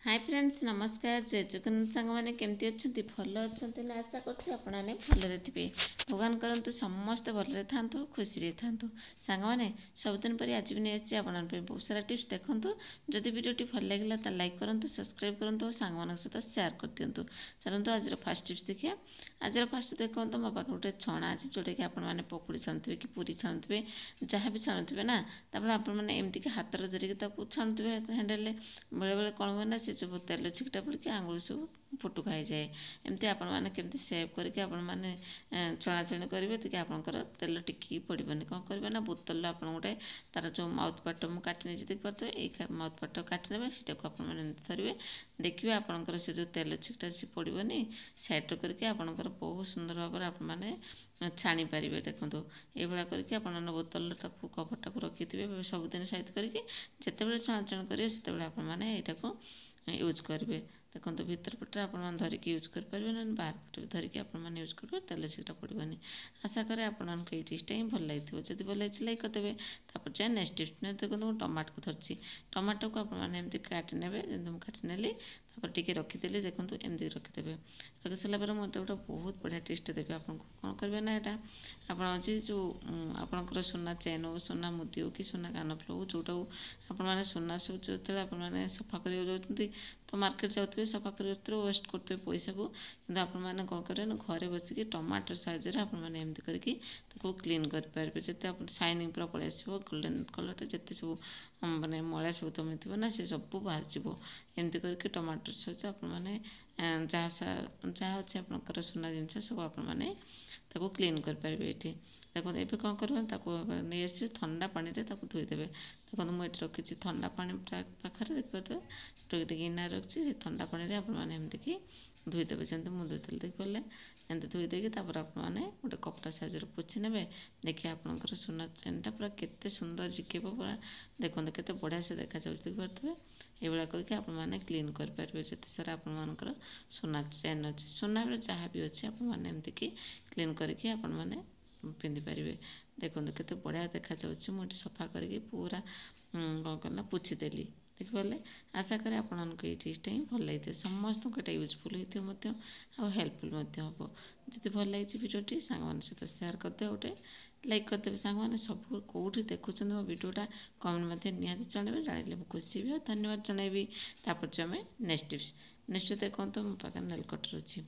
Hi friends नमस्कार जय जगन्नाथ सांग मैंने केमती अच्छा भल अच्छा ना आशा करने भलरे थे भगवान करंतु समस्ते भलरे था खुशी था सांग मैंने सबुदिन पर आज भी नहीं आसी बहुत सारा टिप्स देखूँ जदि वीडियोटी भल लगे तो लाइक करूँ सब्सक्राइब करूँ और सांग मान सहित सेयार कर दिंतु। चलते आज फास्ट टिप्स देखिए। आज फास्ट देखो मो पाखे गोटे छणा अच्छी जोटा कि आपने पकुड़ी छाणुवे कि पूरी छाणुवे जहाँ भी छाणुवे ना तापर आपने एमती हाथ धरिकी छाणुवे हैंडल बेले बेले कौन हुए ना से जो तेल छिकटा पड़े आंगुल सब फुटुक जाए एमती आपने केमती सेव करके आपने छणाछणी करेंगे तो आपंकर तेल टिकी पड़ोनी कौन करेंगे ना बोतल आप गोटे तार जो माउथ पार्ट मुझे काटी नहीं देखिए ये माउथ पार्ट काटी ने आपने धरवे देखिए आपंकर से जो तेल छिकटा से पड़ोनी साइड करके आपंकर बहुत सुंदर भाव आपने छाणी पारे। देखो ये करके आप बोतल कभरटा रखिथे सबुदिन सहित करके जितेबाला छणाछण करेंगे से आपने यहाँ यूज करेंगे। देखो भीतर पटे आप धरिकी यूज करेंगे ना बाहर पटे भी धरिकी आपने यूज करेंगे तेल छिटा पड़ोनी। आशा करें आपको ये डिशटा ही भल लगी जब भल लगी लाइक करदे। तापर जाए नेक्स्ट डिश देखो टमाटो को धरची टमाटो को आपने काटी ने जमी काटी नेली टी रखीदी देखो एमती रखीदे रखी सारापर मुझे गोटे बहुत बढ़िया टेस्ट देवी आपको कौन करेंगे ना यहाँ आप जो आपंकर सुना चेन हो सुना मुदी हो कि सुना कानफुल हो जोटा आपने सुना सब जो आपने सफा कर जाती तो मार्केट जाते सफा कर वेस्ट करते पैसा को कि आपने कौन करेंगे घरे बसिक टमाटर साइज आपने एमती करके क्लीन करेंगे जिते आप साइनिंग पूरा पलि आसो गोल्डन कलर जिते सब मानने मयला सब जमी थी ना सी सब बाहर जीव एमती करके टमाटर सहित आपने जहाँ जहाँ अच्छे आपंकर सुना जिनस सब आपने क्लीन करेंगे ये देखो ये कौन करेंगे नहीं आसवे ठंडा पानी में धोईदेवे। देखो मुझे रखी ठंडा पानी पाखे देखिए गिनार रखी ठंडा पानी आपने एमती धोईदेवे जमी मुझे धोती देखिए एमती धोईदेकी आपने गोटे कपड़ा साइज पोछि ने देखिए आपंकर सुना चेनटा पूरा केते सुंदर जिकेब पूरा देखो केते बढ़िया से देखा देखिए ये करके आपने क्लीन करेंगे जिते सारा आपर सुना चेन अच्छे सुना जहाँ भी अच्छे आपने एमती क्लीन करके आपने पिंधिपारे। देखो केते बढ़िया देखा मुझे सफा करके पूरा कौन करना पोछीदेली देखिए। आशा करें आपको ये टिप्सटा ही भल लगी समस्त को यूजफुल होती हेल्पफुल हम जब भल लगी भिडियोटी सांग सहित सेयार करदे गोटे लाइक करदे सांग मैंने सब कौटी देखुं मो भिडियोटा कमेंट निहाती जनइबे जाने मुझे खुशी भी धन्यवाद जनइबी। तापर जो आम नेक्स्ट टिप्स नेक्स्ट देखो मो पाखे नेल कटर अच्छी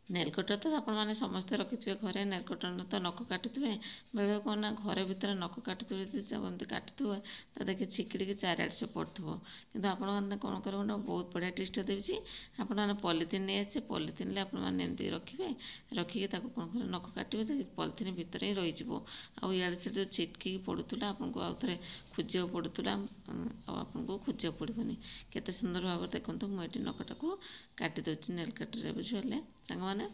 नेल कटर तो आपने समस्ते रखिथे घरे नेल कटर तो नख काटुवे बेले कौन ना घर भितर नख काटुवे एमती काटुवे तो देखिए छिकिड़ी चारिआडे से पड़ो कि आपने कौन करेंगे ना बहुत बढ़िया टिप्सटा देवी आपने पॉलिथिन नहीं आसे पॉलिथिन आपने एमती रखिए रखिकी कौन कर नख काटे तो पॉलिथिन भितर ही रही आड़े से जो छिटकी पड़ूला आपको आउ थे खोजा पड़ूला आपको खोजा पड़ोनी केते सुंदर भाव देखो मुझे नखटा को काटी दूसरी नेल कटर बुझे सांग मैंने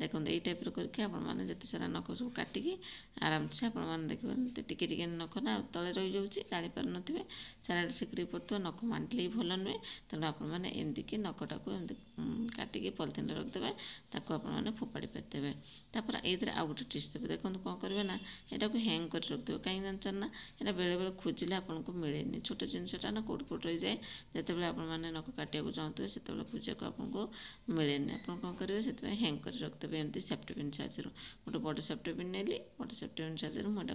देखो ये टाइप करके आपने जिते सारा नख सब काटिकी आराम से आपने देखिए टिके नख ना तले रही जाऊँगी जानी पार थे चारिआडे छिकड़ी पड़ो नख मांडले भल नुहे तेणु आपने एमती नखटा को एमती काटिकी पॉलिथिन रखिदेवे आपने फोपाड़ी पारिदेवे। तापर ये आउ गोटे टिप्स देवे देखो कौन करेंगे ना यहाँ को हैंग कर रखिदेवे कहीं जानचर ना यहाँ बेले बेले खोजिले आपको मिले छोट जिनसा ना कौट कौट रही जाए जिते आपने नख काटा चाहते से खोजा को आपको मिले आप कौन करेंगे से हैंग कर रखिदेवे एमती सेफ्टी पिन साइज गोटे बड़ सेफ्टी पिन नेली बड़ सेफ्टी पिन साइज मुझे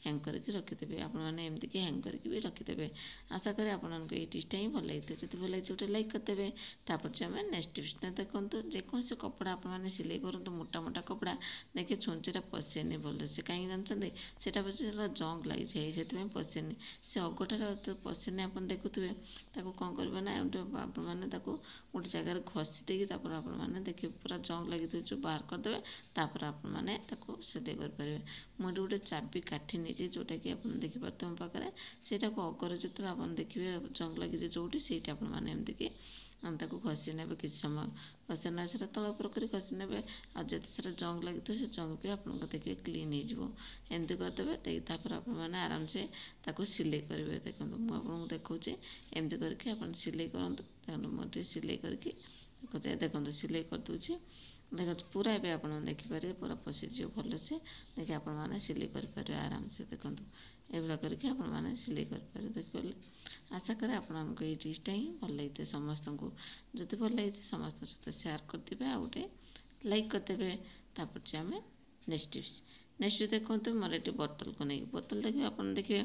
हैंग करके रखिदेवे आपने एमती हैंग करके भी रखिदेवे। आशा करें आपको ये टिप्सटा ही भल लगी जब भल लगी गोटे लाइक करदेवे। तापर जो आम नेक्स्ट टिप्सटा देखो जेकोसी कपड़ा आपने सिलाई करूँ मोटा मोटा कपड़ा देखिए छुंचीटा पशेनि भल से कहीं जानते से जंग लगी जाए से पशेनि से अगटा पशेनि आप देखुए कौन करेंगे ना आपने गोटे जगार घसी देकी आपने देखिए पूरा जंग लगी जो बाहर करदे तापर आपने सिलाई करेंगे। मुझे गोटे चाबी काठी नहीं जोटा कि आप देखिए मो पाखे से अगर जो आप देखिए जंग लगी जो से आपने एमती घसी ने कि समय घसी ना से तल उपर कर घसी ने आते सारा जंग लगी से जंग भी आप देखिए क्लीन होमती करदे आपने आराम से सिलाई करेंगे। देखो मुझे देखा एमती करके आप सिलाई करूँ मुझे सिलाई करके देखो सिलाई करदे देखो पूरा एवं आप देखिपारे पूरा पशिज भल से देखिए आपने सिलाई करेंगे आराम से। देखो ଏଭଳିଆ କରିକି ଆପଣମାନେ ସିଲେଇ କରିପାରିବେ। ଦେଖିପାରିଲେ, ଆଶା କରେ ଆପଣମାନଙ୍କୁ ଏଇ ଟିପ୍ସଟା ହିଁ ଭଲ ଲାଗିଥାଏ ସମସ୍ତଙ୍କୁ। ଯଦି ଭଲ ଲାଗିଛି ସମସ୍ତଙ୍କ ସହିତ ସେୟାର କରିଦେବେ, ଆଉ ଗୋଟେ ଲାଇକ୍ କରିଦେବେ। ତାପରେ ଯେ ଆମେ ନେକ୍ସଟ ଟିପ୍ସ ଦେଖନ୍ତୁ, ମୋର ଏଠି ବୋତଲକୁ ନେଇକି ବୋତଲ ଦେଖିବେ, ଆପଣ ଦେଖିବେ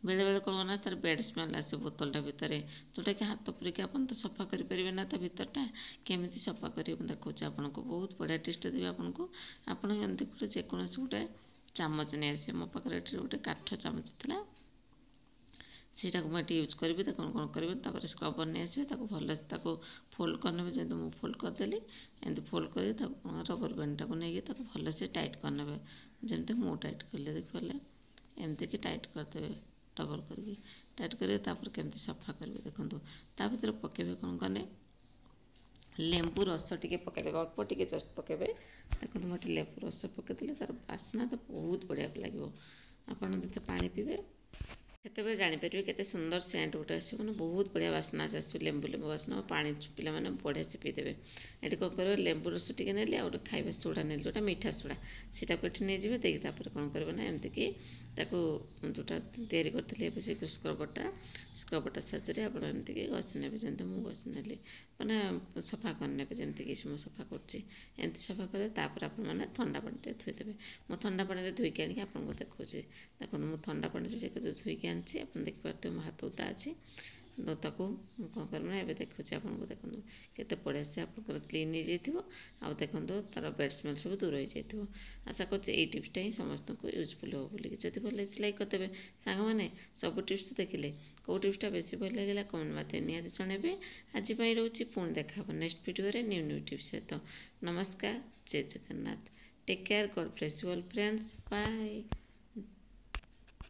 ବେଳେବେଳେ କ'ଣ ନା ତାର ବ୍ୟାଡ୍ ସ୍ମେଲ୍ ଆସେ ବୋତଲଟା ଭିତରେ, ଯେଉଁଟାକି ହାତ ପୁରେଇକି ଆପଣ ତ ସଫା କରିପାରିବେ ନା ତା ଭିତରଟା। କେମିତି ସଫା କରିବେ ମୁଁ ଦେଖାଉଛି ଆପଣଙ୍କୁ, ବହୁତ ବଢ଼ିଆ ଟିପ୍ସଟା ଦେବି ଆପଣଙ୍କୁ। ଆପଣ ଏମିତି ଗୋଟେ ଯେକୌଣସି ଗୋଟେ ଚାମଚ ନେଇ ଆସିବେ। ମୋ ପାଖରେ ଏଠି ଗୋଟେ କାଠ ଚାମଚ ଥିଲା, ସେଇଟାକୁ ମୁଁ ଏଠି ୟୁଜ୍ କରିବି। ତାକୁ କ'ଣ କରିବେ, ତାପରେ ସ୍କ୍ରବର ନେଇ ଆସିବେ, ତାକୁ ଭଲସେ ତାକୁ ଫୋଲ୍ଡ କରିନେବେ। ଯେମିତି ମୁଁ ଫୋଲ୍ଡ କରିଦେଲି, ଏମିତି ଫୋଲ୍ଡ କରିକି ତାକୁ ରବର ବ୍ୟାଣ୍ଡଟାକୁ ନେଇକି ତାକୁ ଭଲସେ ଟାଇଟ୍ କରିନେବେ, ଯେମିତି ମୁଁ ଟାଇଟ୍ କଲି। ଦେଖିପାରିଲେ, ଏମିତିକି ଟାଇଟ୍ କରିଦେବେ ଡବଲ୍ କରିକି ଟାଇଟ୍ କରିବେ। ତାପରେ କେମିତି ସଫା କରିବେ ଦେଖନ୍ତୁ, ତା ଭିତରେ ପକାଇବେ କ'ଣ କଲେ, ଲେମ୍ବୁ ରସ ଟିକେ ପକାଇଦେବେ, ଅଳ୍ପ ଟିକେ ଜଷ୍ଟ ପକାଇବେ। ଦେଖନ୍ତୁ ମୁଁ ଏଠି ଲେମ୍ବୁ ରସ ପକାଇଦେଲେ, ତା'ର ବାସ୍ନା ତ ବହୁତ ବଢ଼ିଆ ଲାଗିବ। ଆପଣ ଯେତେ ପାଣି ପିଇବେ ସେତେବେଳେ ଜାଣିପାରିବେ କେତେ ସୁନ୍ଦର ସେଣ୍ଟ ଗୋଟେ ଆସିବ, ମାନେ ବହୁତ ବଢ଼ିଆ ବାସ୍ନା ଆସିବ, ଲେମ୍ବୁ ବାସ୍ନା। ପାଣି ପିଲାମାନେ ବଢ଼ିଆ ସେ ପିଇଦେବେ। ଏଠି କ'ଣ କରିବେ, ଲେମ୍ବୁ ରସ ଟିକେ ନେଲି, ଆଉ ଗୋଟେ ଖାଇବା ସୋଡ଼ା ନେଲି, ଯେଉଁଟା ମିଠା ସୋଡ଼ା, ସେଇଟାକୁ ଏଠି ନେଇଯିବେ। ଦେଇକି ତାପରେ କ'ଣ କରିବେ ନା, ଏମିତିକି ତାକୁ ଯେଉଁଟା ତିଆରି କରିଥିଲି ଏବେ ସେ ସ୍କ୍ରବରଟା ସାହାଯ୍ୟରେ ଆପଣ ଏମିତିକି ଘଷି ନେବେ, ଯେମିତି ମୁଁ ଘଷି ନେଲି, ମାନେ ସଫା କରିନେବେ, ଯେମିତିକି ମୁଁ ସଫା କରୁଛି ଏମିତି ସଫା କରିବେ। ତାପରେ ଆପଣମାନେ ଥଣ୍ଡା ପାଣିରେ ଧୋଇଦେବେ। ମୁଁ ଥଣ୍ଡା ପାଣିରେ ଧୋଇକି ଆଣିକି ଆପଣଙ୍କୁ ଦେଖାଉଛି। ଦେଖନ୍ତୁ ମୁଁ ଥଣ୍ଡା ପାଣିରେ ଧୋଇକି ଆଣିଛି, ଆପଣ ଦେଖିପାରୁଥିବେ ମୋ ହାତ ଓଦା ଅଛି। ତାକୁ ମୁଁ କ'ଣ କରିବି ନା, ଏବେ ଦେଖାଉଛି ଆପଣଙ୍କୁ। ଦେଖନ୍ତୁ କେତେ ବଢ଼ିଆ ସେ ଆପଣଙ୍କର କ୍ଲିନ୍ ହେଇଯାଇଥିବ, ଆଉ ଦେଖନ୍ତୁ ତା'ର ବ୍ୟାଡ୍ ସ୍ମେଲ୍ ସବୁ ଦୂର ହେଇଯାଇଥିବ। ଆଶା କରୁଛି ଏଇ ଟିପ୍ସଟା ହିଁ ସମସ୍ତଙ୍କୁ ୟୁଜଫୁଲ୍ ହେବ ବୋଲିକି। ଯଦି ଭଲ ଲାଗିଛି ଲାଇକ୍ କରିଦେବେ। ସାଙ୍ଗମାନେ ସବୁ ଟିପ୍ସ ଦେଖିଲେ କେଉଁ ଟିପ୍ସଟା ବେଶୀ ଭଲ ଲାଗିଲା କମେଣ୍ଟ ମାଧ୍ୟମରେ ନିହାତି ଜଣାଇବେ। ଆଜି ପାଇଁ ରହୁଛି, ପୁଣି ଦେଖା ହେବ ନେକ୍ସଟ ଭିଡ଼ିଓରେ ନ୍ୟୁ ଟିପ୍ସ ସହିତ। ନମସ୍କାର, ଜୟ Jagannath, take care, God bless you all friends, bye.